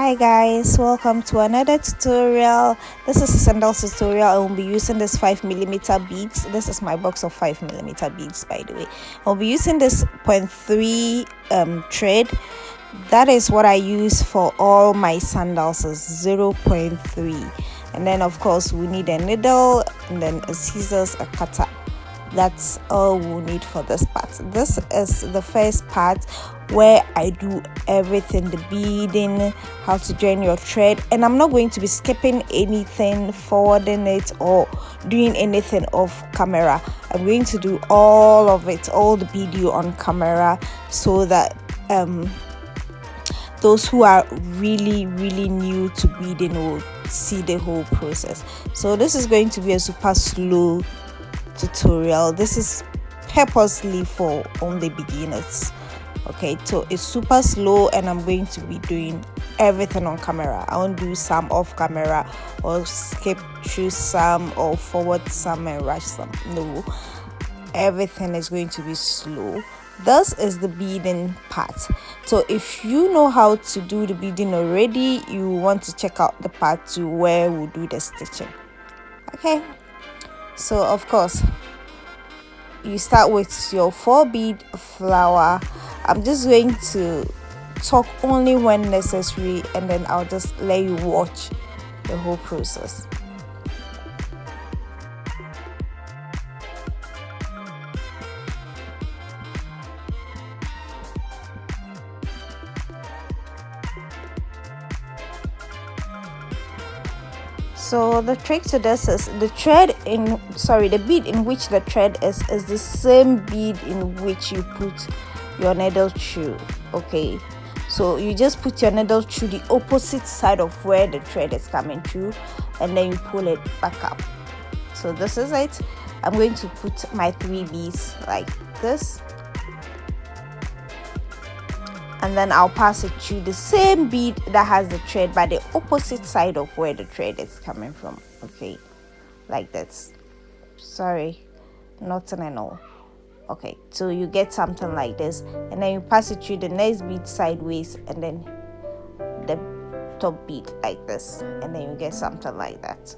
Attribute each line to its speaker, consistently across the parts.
Speaker 1: Hi guys, welcome to another tutorial. This is a sandals tutorial. I will be using this 5mm beads. This is my box of 5mm beads, by the way. I'll be using this 0.3 thread. That is what I use for all my sandals, is 0.3. And then of course we need a needle and then a scissors, a cutter. That's all we need for this part. This is the first part where I do everything, the beading, how to join your thread, and I'm not going to be skipping anything, forwarding it or doing anything off camera. I'm going to do all of it, all the video on camera, so that those who are really new to beading will see the whole process. So this is going to be a super slow tutorial. This is purposely for only beginners. Okay, so it's super slow and I'm going to be doing everything on camera. I won't do some off camera or skip through some or forward some and rush some. No, everything is going to be slow. This is the beading part. So if you know how to do the beading already, you want to check out the part 2 where we'll do the stitching. Okay, so of course you start with your 4 bead flower. I'm just going to talk only when necessary, and then I'll just let you watch the whole process. So the trick to this is the bead in which the thread is the same bead in which you put your needle through. Okay, so you just put your needle through the opposite side of where the thread is coming through, and then you pull it back up. So this is it. I'm going to put my 3 beads like this, and then I'll pass it through the same bead that has the thread by the opposite side of where the thread is coming from. Okay, like this. Sorry, nothing and all. Okay, so you get something like this, and then you pass it through the next bead sideways, and then the top bead like this, and then you get something like that.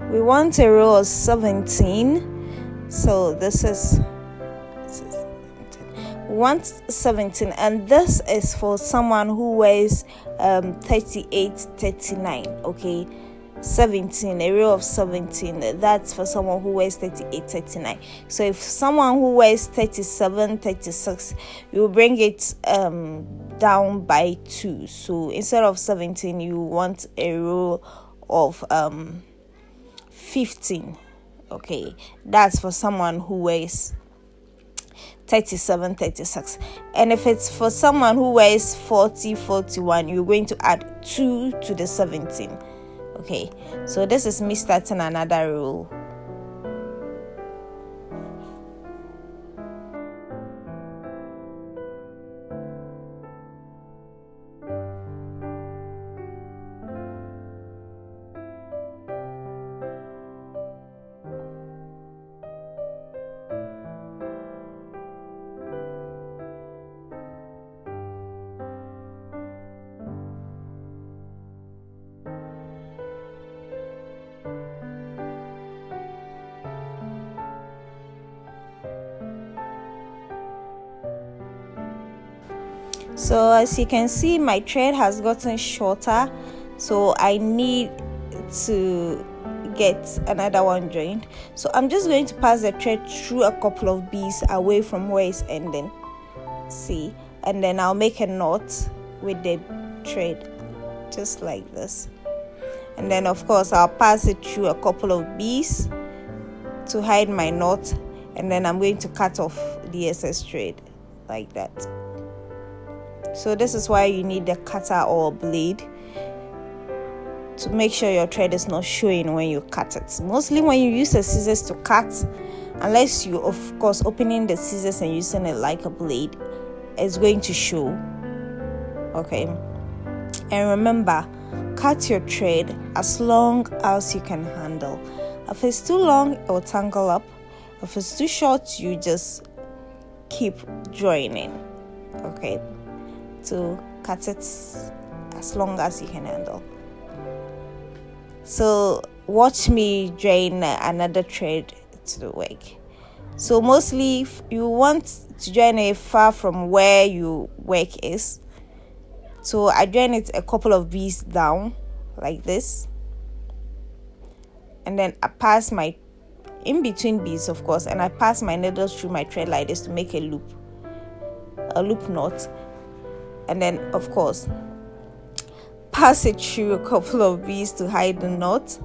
Speaker 1: we want a row of 17. So this is 117, and this is for someone who wears 38, 39. Okay, 17, a row of 17, that's for someone who wears 38, 39. So if someone who wears 37, 36, you bring it down by 2. So instead of 17, you want a row of 15. Okay, that's for someone who wears 37, 36. And if it's for someone who wears 40, 41, you're going to add 2 to the 17. Okay, so this is me starting another row. So as you can see, my thread has gotten shorter, so I need to get another one joined. So I'm just going to pass the thread through a couple of beads away from where it's ending. See, and then I'll make a knot with the thread just like this, and then of course I'll pass it through a couple of beads to hide my knot, and then I'm going to cut off the excess thread like that. So this is why you need a cutter or a blade to make sure your thread is not showing when you cut it. Mostly when you use the scissors to cut, unless you of course opening the scissors and using it like a blade, it's going to show. Okay, and remember, cut your thread as long as you can handle. If it's too long, it will tangle up. If it's too short, you just keep joining. Okay, to cut it as long as you can handle. So watch me join another thread to the work. So mostly you want to join it far from where your work is. So I join it a couple of beads down like this, and then I pass my in between beads, of course, and I pass my needles through my thread like this to make a loop knot, and then of course pass it through a couple of beads to hide the knot,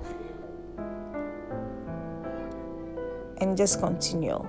Speaker 1: and just continue.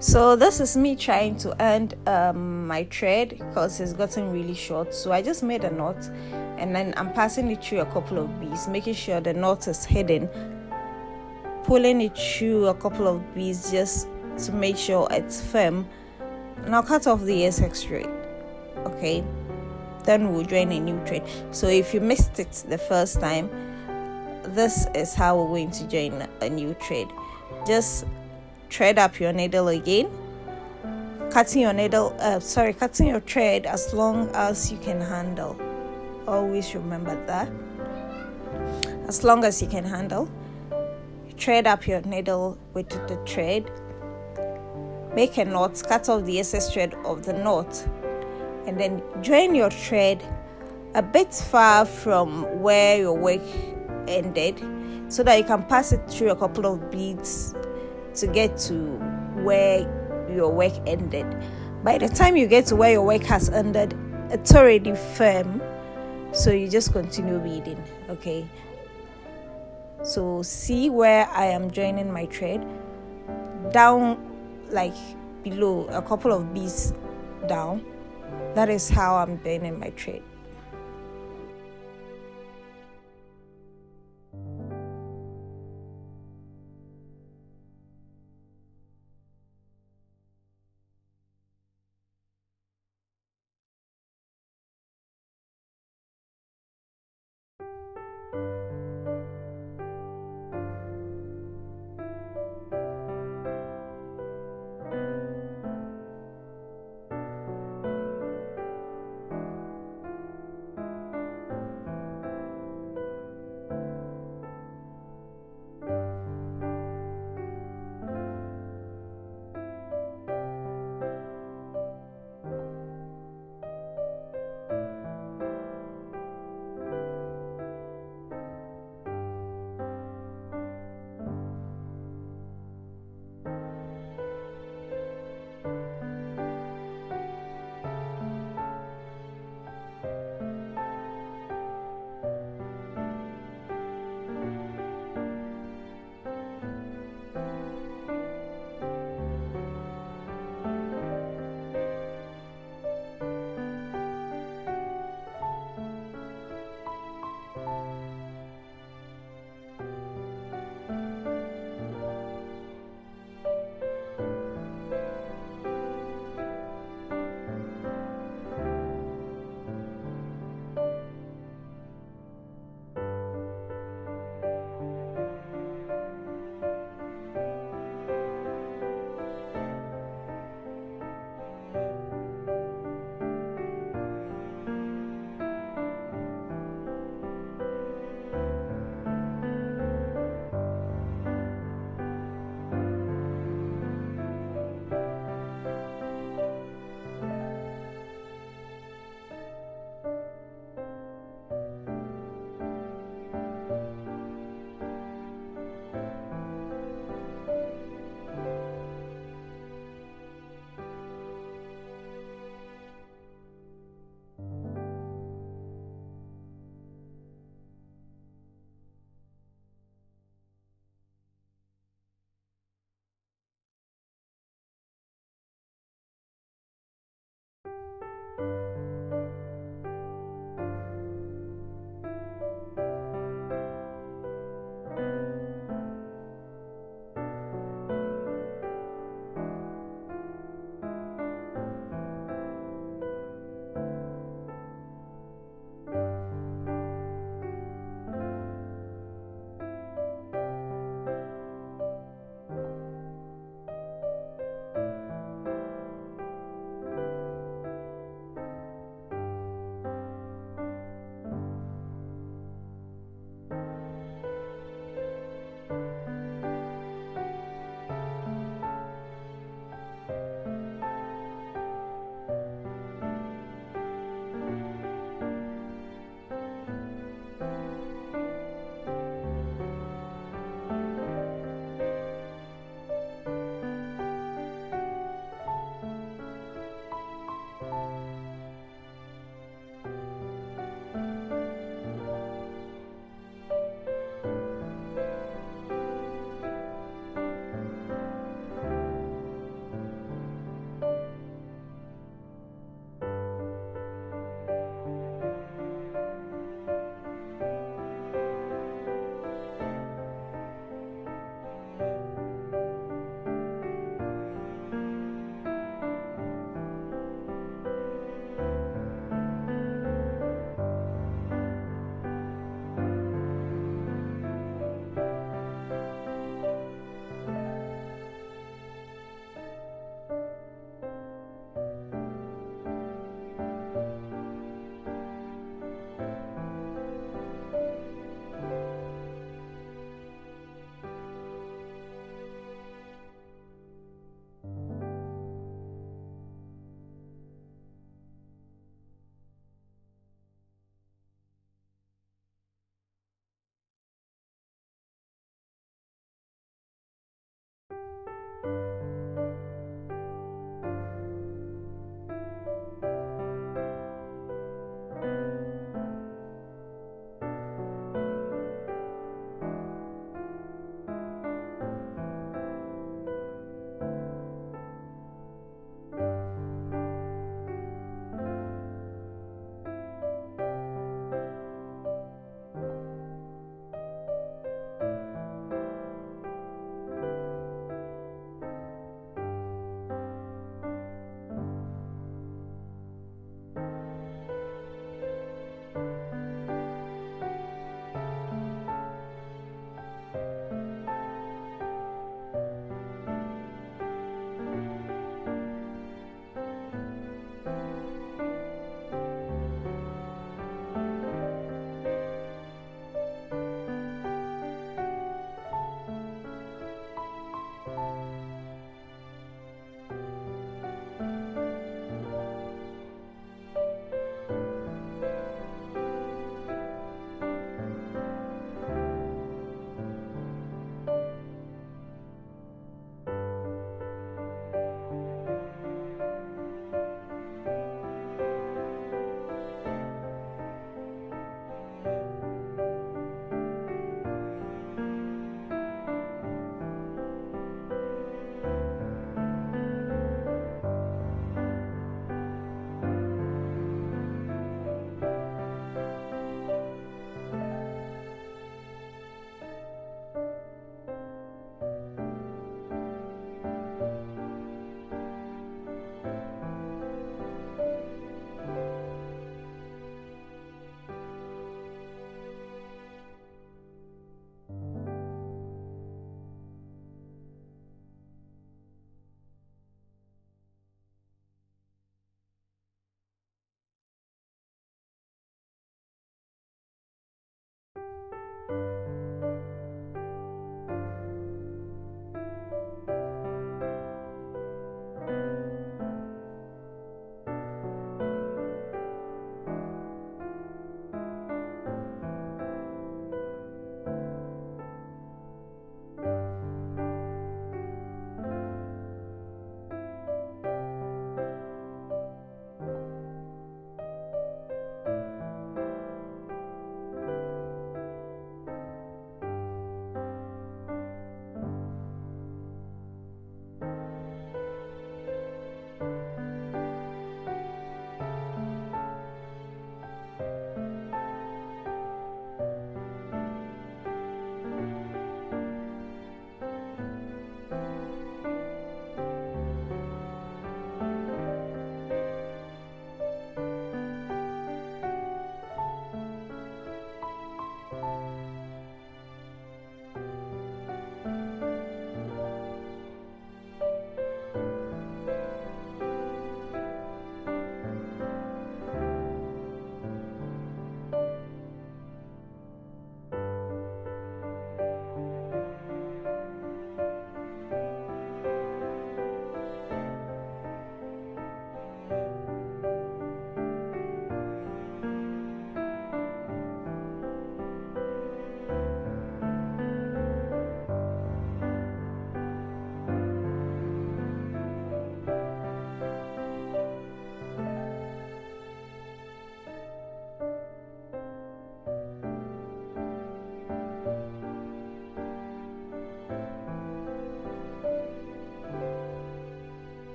Speaker 1: So this is me trying to end my thread because it's gotten really short. So I just made a knot, and then I'm passing it through a couple of beads, making sure the knot is hidden, pulling it through a couple of beads just to make sure it's firm. And I'll cut off the excess thread. Okay, then we'll join a new thread. So if you missed it the first time, this is how we're going to join a new thread. Just thread up your needle again, cutting your thread as long as you can handle. Always remember that, as long as you can handle. Thread up your needle with the thread, make a knot, cut off the excess thread of the knot, and then join your thread a bit far from where your work ended, so that you can pass it through a couple of beads to get to where your work ended. By the time you get to where your work has ended, it's already firm, so you just continue beading. Okay, so see where I am joining my thread down, like below, a couple of beads down. That is how I'm joining my thread.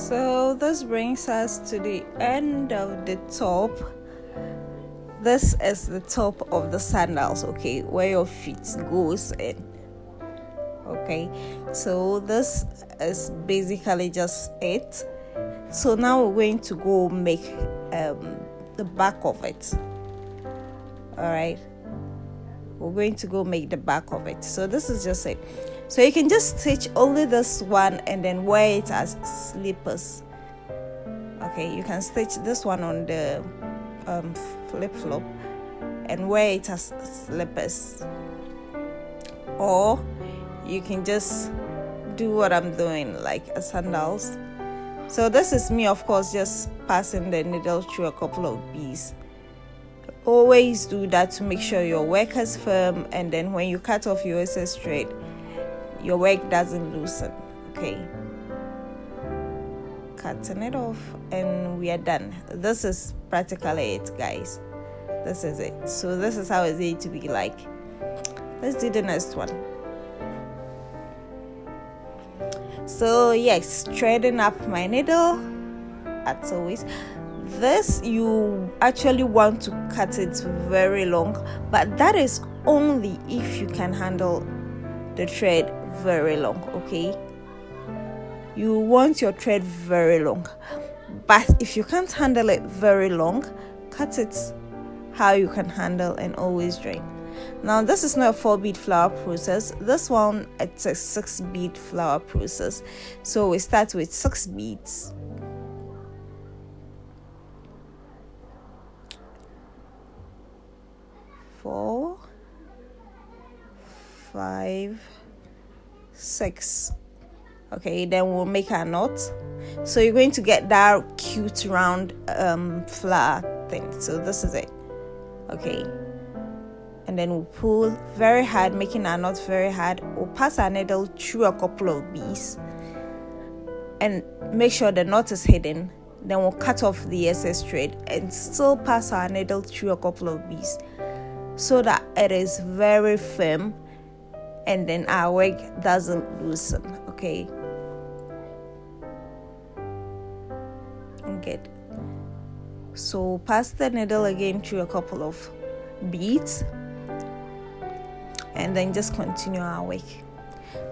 Speaker 1: So this brings us to the end of the top. This is the top of the sandals, okay, where your feet goes in. Okay, so this is basically just it. So now we're going to go make the back of it. All right, we're going to go make the back of it. So this is just it. So you can just stitch only this one and then wear it as slippers. Okay, you can stitch this one on the flip-flop and wear it as slippers, or you can just do what I'm doing, like a sandals. So this is me, of course, just passing the needle through a couple of beads. Always do that to make sure your work is firm, and then when you cut off your excess thread, your work doesn't loosen. Okay, cutting it off and we are done. This is practically it, guys. This is it. So this is how it's going to be like. Let's do the next one. So yes, threading up my needle as always. This, you actually want to cut it very long, but that is only if you can handle the thread very long. Okay, you want your thread very long, but if you can't handle it very long, cut it how you can handle and always join. Now this is not a 4-bead flower process. This one, it's a 6-bead flower process. So we start with 6 beads. 4, 5, 6. Okay, then we'll make a knot. So you're going to get that cute round flower thing. So this is it. Okay, and then we'll pull very hard, making our knot very hard. We'll pass our needle through a couple of beads and make sure the knot is hidden. Then we'll cut off the excess thread and still pass our needle through a couple of beads so that it is very firm and then our work doesn't loosen. Okay, good. So pass the needle again through a couple of beads and then just continue our work.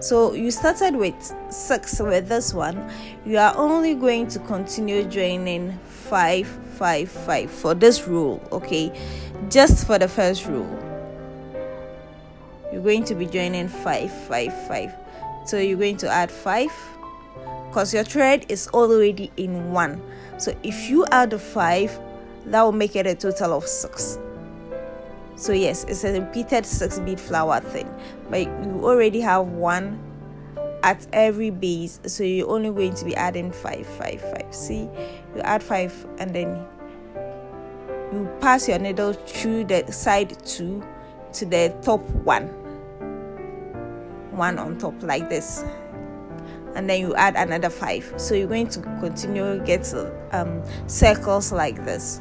Speaker 1: So you started with 6 with this one. You are only going to continue joining 5, 5, 5 for this rule. Okay, just for the first rule you're going to be joining 5, 5, 5. So you're going to add 5 because your thread is already in 1. So if you add a 5, that will make it a total of 6. So yes, it's a repeated 6-bead flower thing, but you already have 1 at every base, so you're only going to be adding 5, 5, 5. See, you add 5 and then you pass your needle through the side 2 to the top 1 on top like this, and then you add another 5. So you're going to continue get circles like this.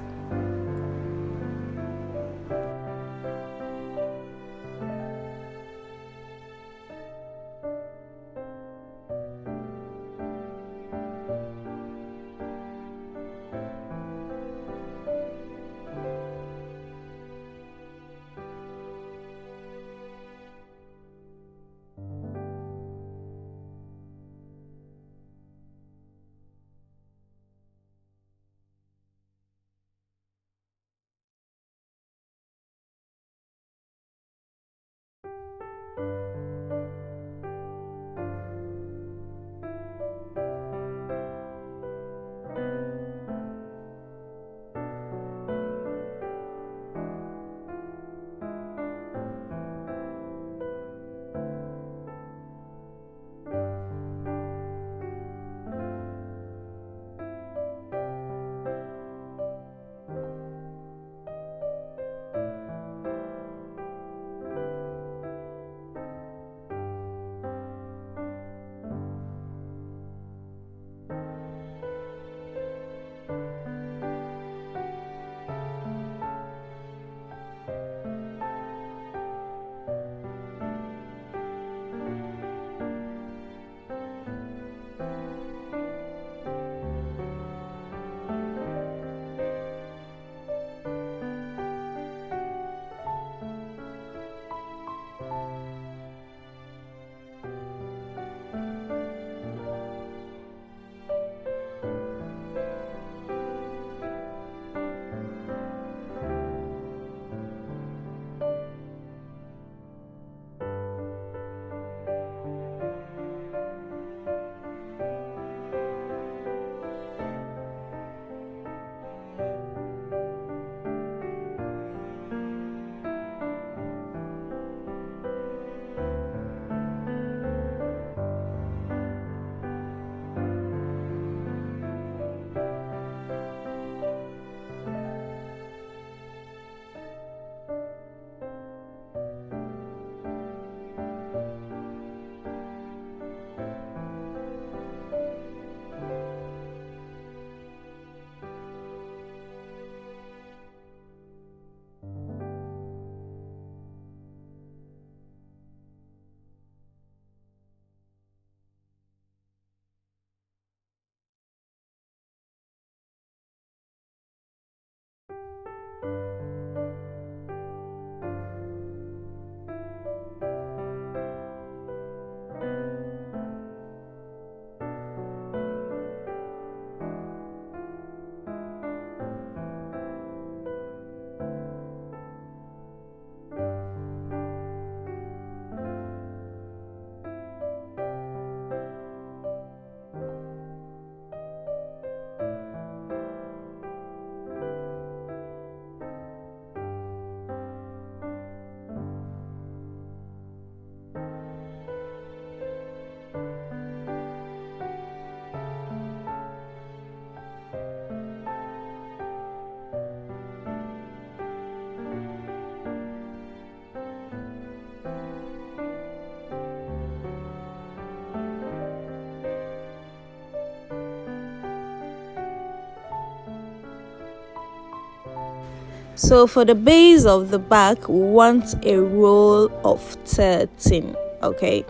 Speaker 1: So for the base of the back, we want a roll of 13. Okay,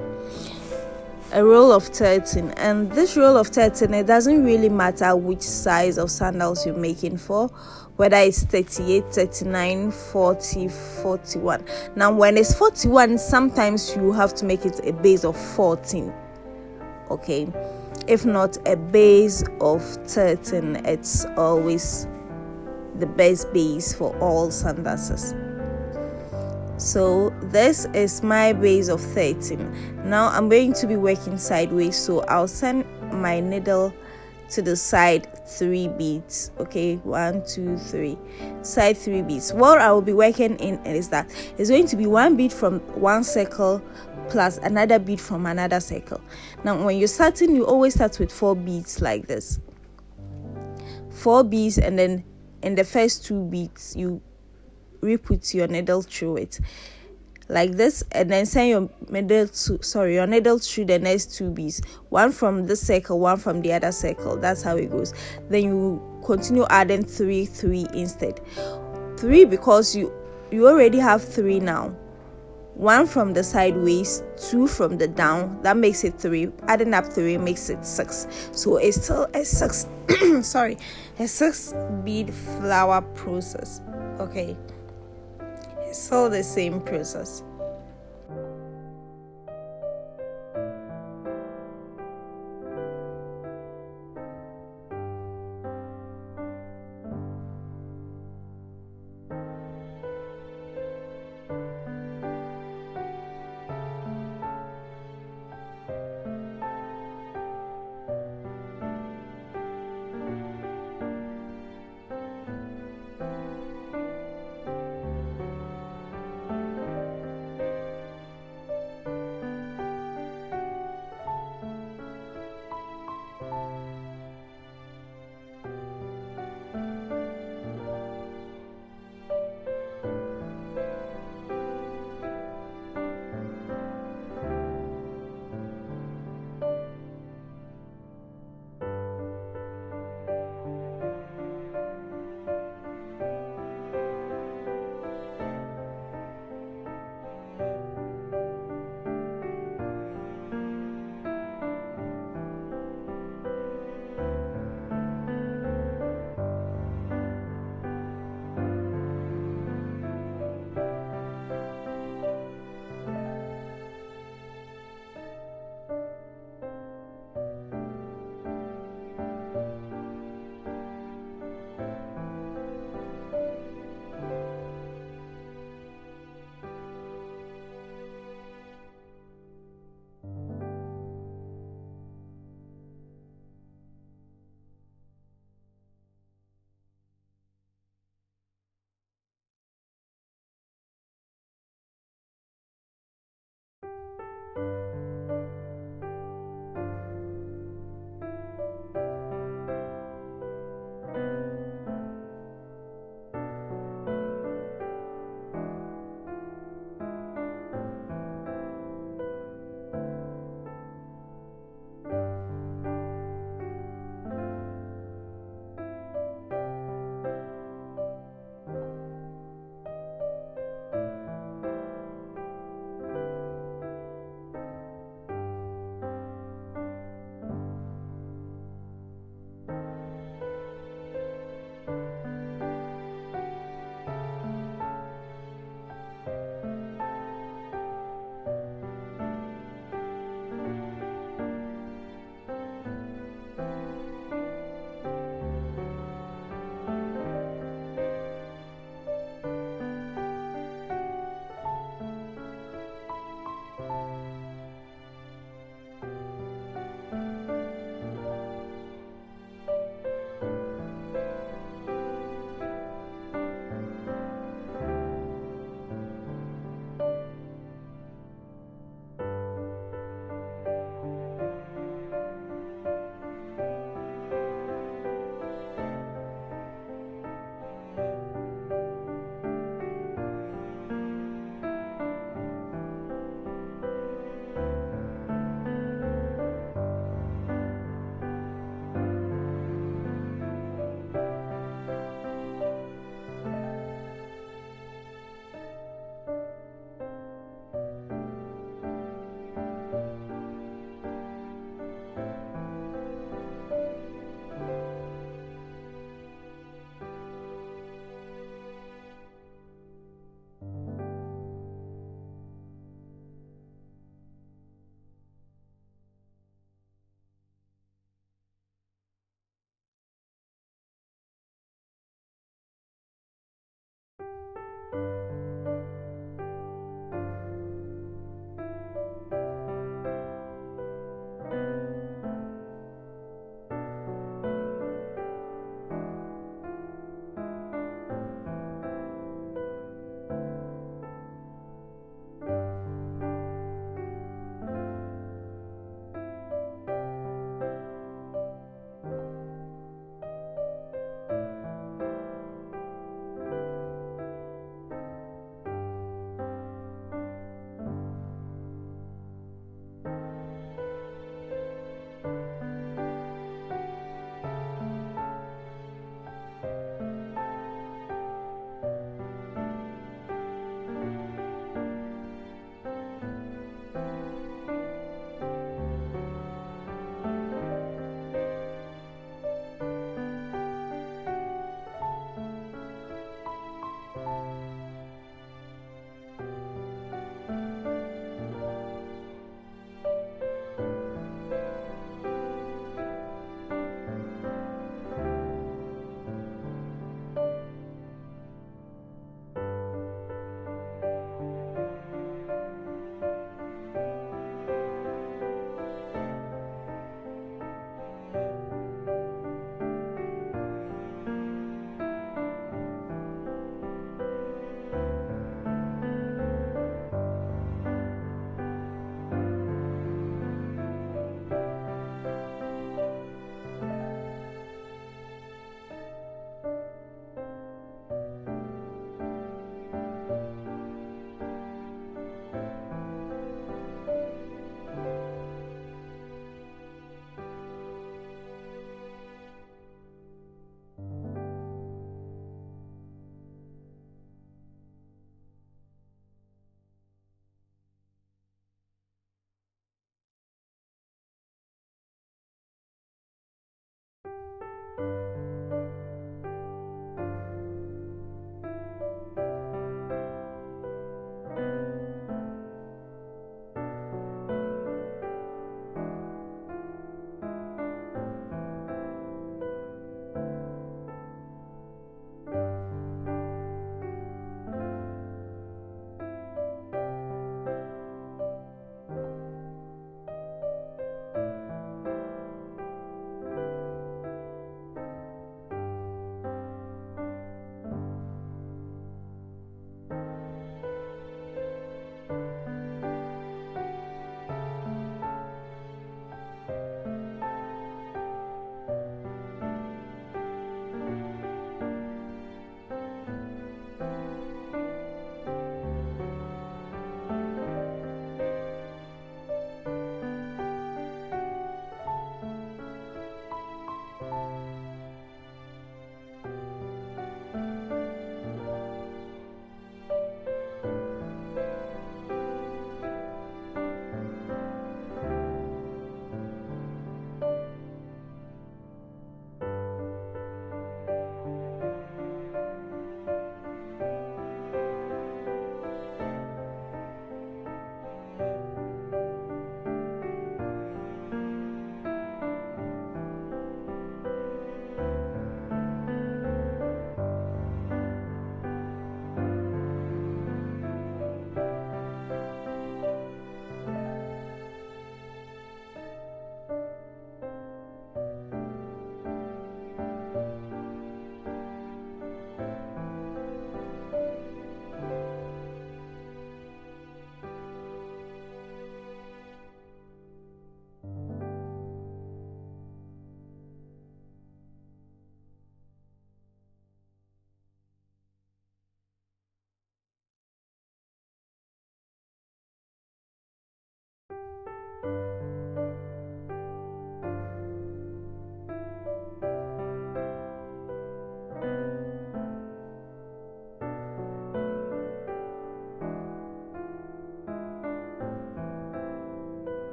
Speaker 1: a roll of 13, and this roll of 13, it doesn't really matter which size of sandals you're making for, whether it's 38, 39, 40, 41. Now when it's 41, sometimes you have to make it a base of 14. Okay, if not a base of 13, it's always the best base for all sandals. So this is my base of 13. Now I'm going to be working sideways, so I'll send my needle to the side 3 beads. Okay, 1 2 3 side 3 beads. What I will be working in is that it's going to be 1 bead from one circle plus another bead from another circle. Now when you're starting, you always start with 4 beads like this, 4 beads, and then in the first 2 beads you re-put your needle through it like this, and then send your needle through the next 2 beads, one from this circle, one from the other circle. That's how it goes. Then you continue adding 3 instead, 3 because you already have 3 now, 1 from the sideways, 2 from the down, that makes it 3. Adding up 3 makes it 6. So it's still a 6 a 6 bead flower process. Okay, it's all the same process.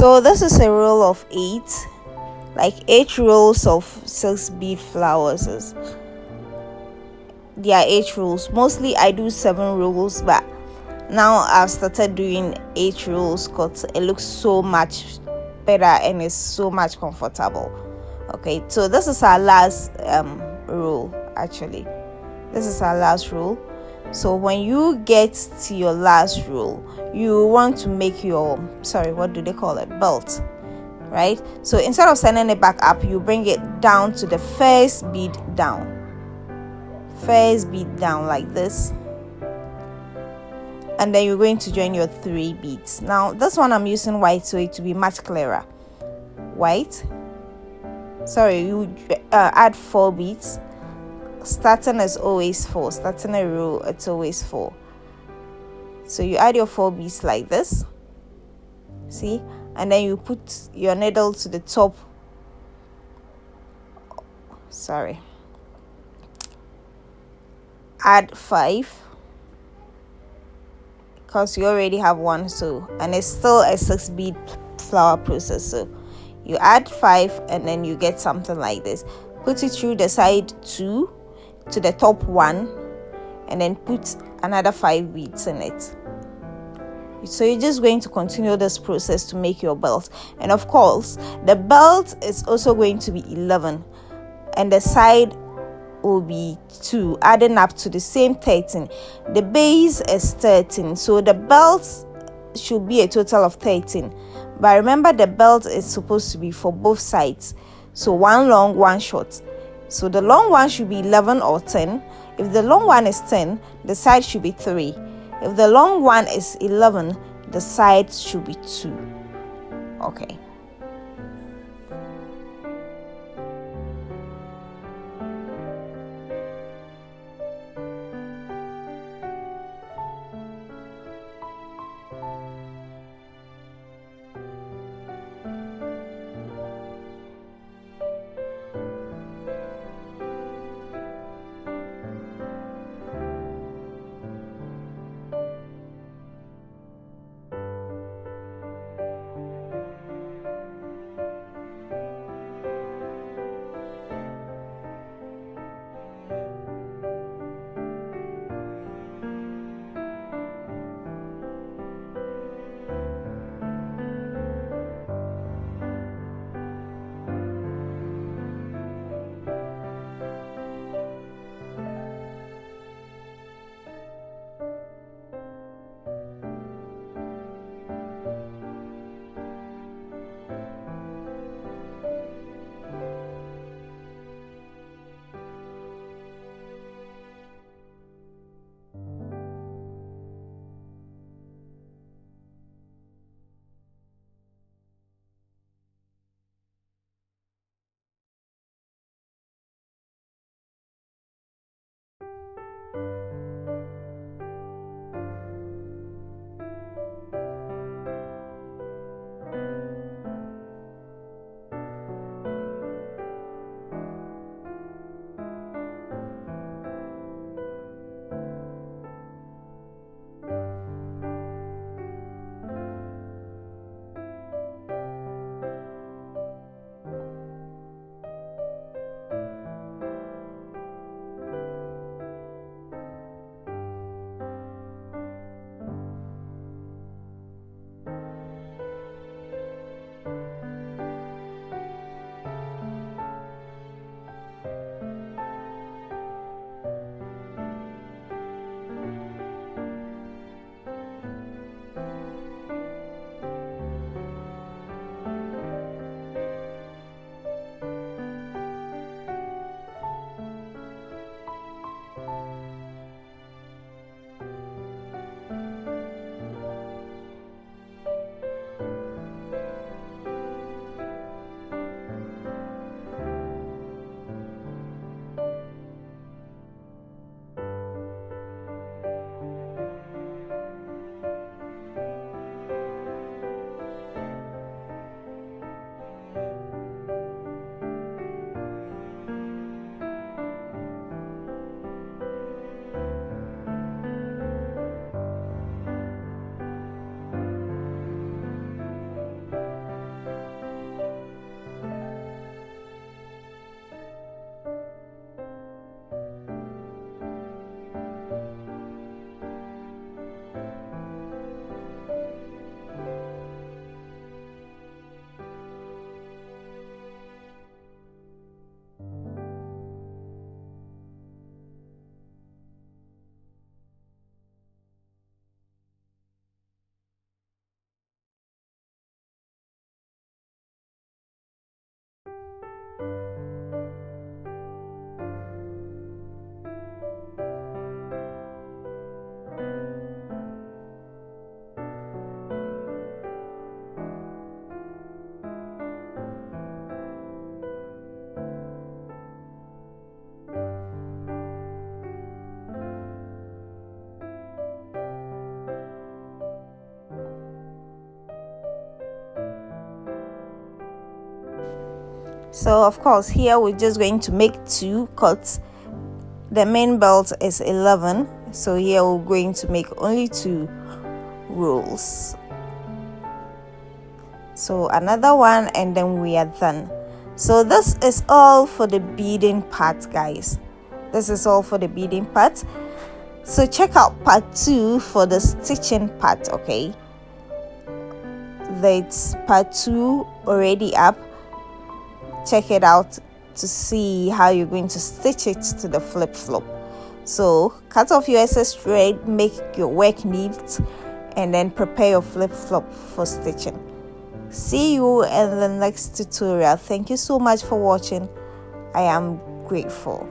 Speaker 1: So this is a roll of 8, like 8 rolls of 6 bead flowers. There are 8 rolls. Mostly I do 7 rolls, but now I've started doing 8 rolls because it looks so much better and it's so much comfortable. Okay, so this is our last roll. Actually, this is our last roll. So when you get to your last roll, you want to make your, what do they call it, belt, right? So instead of sending it back up, you bring it down to the first bead down like this, and then you're going to join your 3 beads. Now this one I'm using white so it to be much clearer. White, you add 4 beads. Starting is always 4. Starting a row, it's always 4. So you add your 4 beads like this, see, and then you put your needle to the top. Add 5 because you already have 1, so, and it's still a 6 bead flower process. So you add 5 and then you get something like this. Put it through the side 2 to the top 1, and then put another 5 beads in it. So you're just going to continue this process to make your belt. And of course the belt is also going to be 11 and the side will be 2, adding up to the same 13. The base is 13, so the belt should be a total of 13. But remember, the belt is supposed to be for both sides, so one long, one short. So the long one should be 11 or 10. If the long one is 10, the side should be 3. If the long one is 11, the side should be 2. Okay. So of course here we're just going to make 2 cuts. The main belt is 11, so here we're going to make only 2 rolls. So another one, and then we are done. So this is all for the beading part, guys. This is all for the beading part. So check out part 2 for the stitching part. Okay, that's part 2 already up. Check it out to see how you're going to stitch it to the flip-flop. So cut off your excess thread, make your work neat, and then prepare your flip-flop for stitching. See you in the next tutorial. Thank you so much for watching. I am grateful.